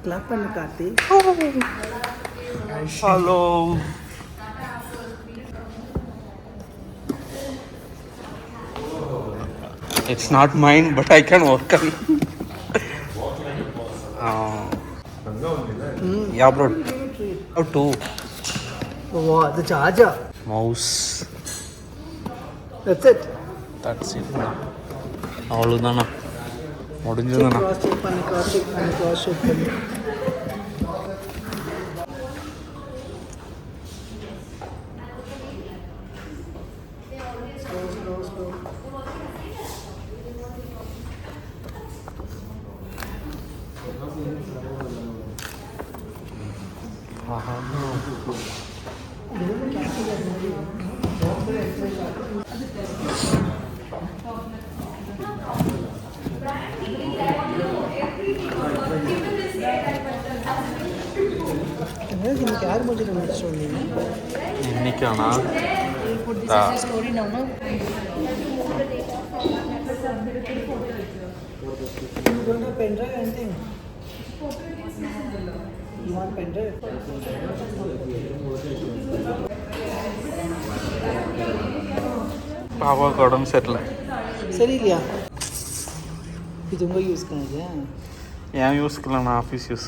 Clap பண்ணு Karthi. Hello. It's not mine, but I can work on it. Yeah, bro. How to? Oh, the charger. Mouse. That's it. That's it. அவ்வளோதானா முடிஞ்சதுண்ணா. cross check பண்ணு. Slow. இன்னைக்கு யார் மூஞ்சில முடிச்சு வந்தீங்க? இன்னைக்கானா? Story now, no? You don't have pen drive or anything? You want pen drive? பாப்பாவுக்கு உடம்பு சரியில்லை. சரி இல்லையா? இது உங்கள் யூஸ்க்கு இது? என் யூஸ்க்கு இல்லை, நான் ஆஃபீஸ் யூஸ்.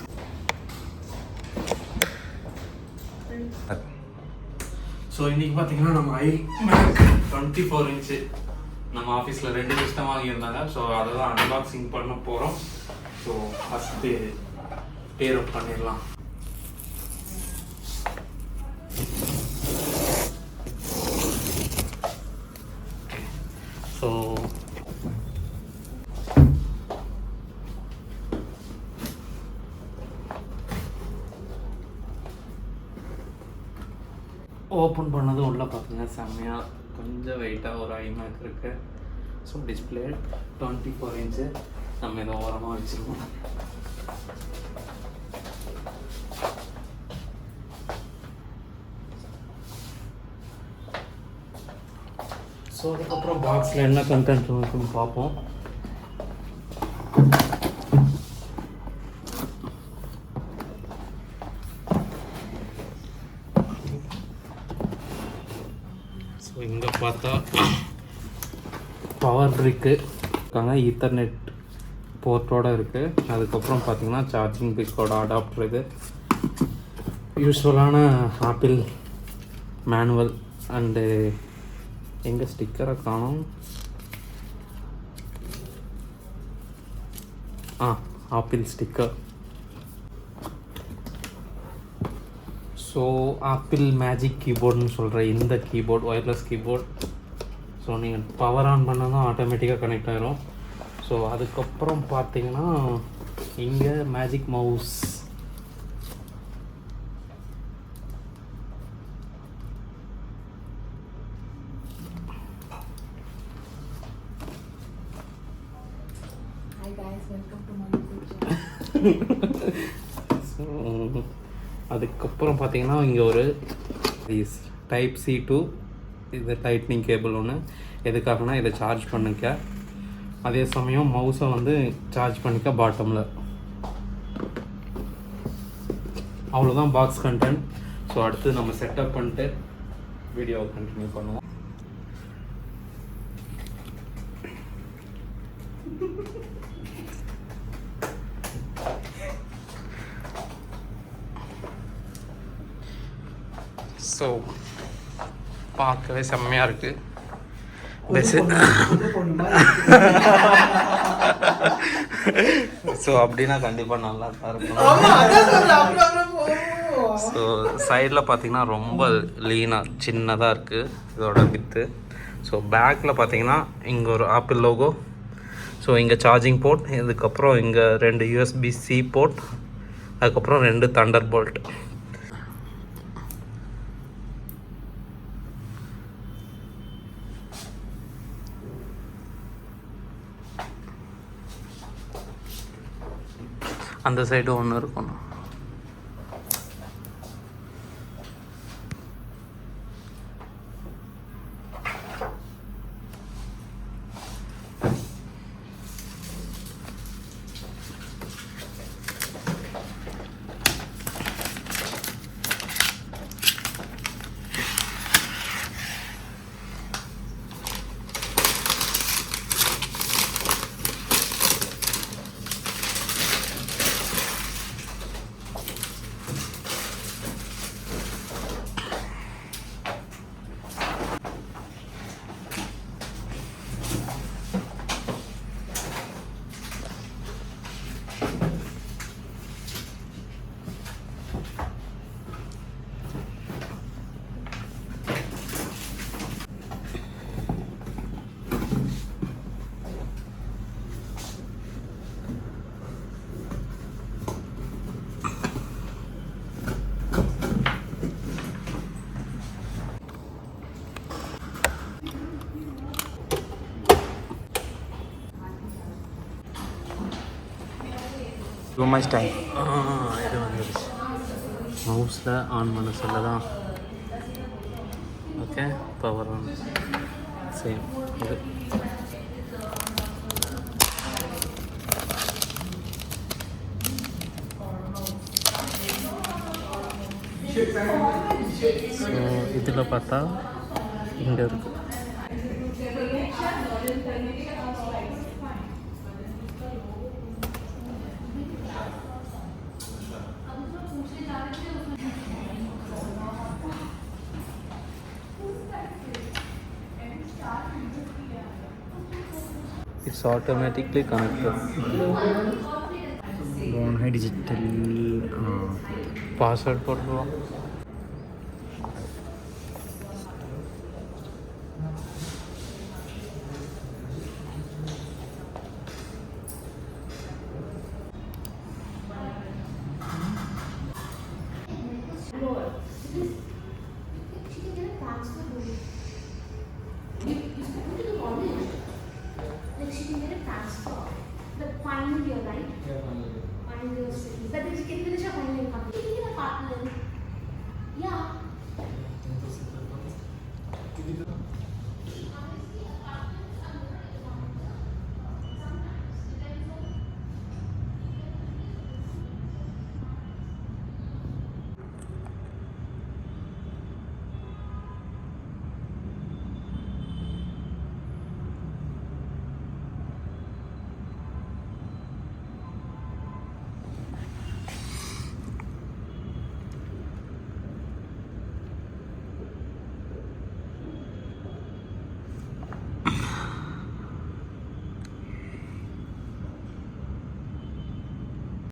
ஸோ இன்றைக்கி பார்த்தீங்கன்னா நம்ம iMac 24 இன்ச்சு நம்ம ஆஃபீஸில் 2 சிஸ்டம் வாங்கியிருந்தாங்க. ஸோ அதை தான் அன்பாக்சிங் பண்ண போகிறோம். ஸோ ஃபஸ்ட்டு பேர் அப் பண்ணிடலாம். ஸோ ஓப்பன் பண்ணது உள்ளே பார்த்தீங்கன்னா செம்மையாக கொஞ்சம் வெயிட்டாக ஒரு iMac இருக்குது. ஸோ டிஸ்பிளே 24 இன்ச்சு நம்ம இதை ஓரமாக வச்சுருக்கோம். ஸோ அதுக்கப்புறம் பாக்ஸில் என்ன கண்டென்ட் இருக்குன்னு பார்ப்போம். ஸோ இங்கே பார்த்தா பவர் பிரிக்கு இருக்காங்க, ஈத்தர்நெட் போர்ட்டோடு இருக்குது. அதுக்கப்புறம் பார்த்தீங்கன்னா சார்ஜிங் பிக்கோட அடாப்டர். இது யூஸ்வலான ஆப்பிள் மேனுவல் அண்டு எங்கே ஸ்டிக்கரை காணும். Apple sticker. So Apple magic கீபோர்டுன்னு சொல்கிற இந்த கீபோர்ட் ஒயர்லெஸ் கீபோர்ட். ஸோ நீங்கள் பவர் ஆன் பண்ணால் தான் ஆட்டோமேட்டிக்காக கனெக்ட் ஆகிரும். ஸோ அதுக்கப்புறம் பார்த்தீங்கன்னா இங்கே மேஜிக் மவுஸ். அதுக்கப்புறம் பார்த்தீங்கன்னா இங்கே ஒரு டைப் C to இது லைட்னிங் கேபிள் ஒன்று. எதுக்காகனா இதை சார்ஜ் பண்ணிக்க, அதே சமயம் மவுஸை வந்து சார்ஜ் பண்ணிக்க பாட்டமில். அவ்வளோதான் பாக்ஸ் கண்டென்ட். ஸோ அடுத்து நம்ம செட்டப் பண்ணிட்டு வீடியோவை கண்டினியூ பண்ணுவோம். ஸோ பார்க்கவே செம்மையாக இருக்குது. ஸோ அப்படின்னா கண்டிப்பாக நல்லா தான் இருக்கும். ஸோ சைடில் பார்த்தீங்கன்னா ரொம்ப லீனாக சின்னதாக இருக்குது இதோட வித்து. ஸோ பேக்கில் பார்த்தீங்கன்னா இங்கே ஒரு ஆப்பிள் லோகோ. ஸோ இங்கே சார்ஜிங் போர்ட், இதுக்கப்புறம் இங்கே 2 USB-C போர்ட், அதுக்கப்புறம் 2 தண்டர் போல்ட். அந்த சைடு ஒன்று இருக்கணும். Too much time. இது வந்துருச்சு. மவுஸில் ஆன் பண்ண சொல்ல தான். Okay, power on. சேம் இது. ஸோ இதில் பார்த்தா இங்கே இருக்குது. It's automatically connected. Born high digital. Password போடுவோம். But then she can finish up on your company. Partner. Yeah.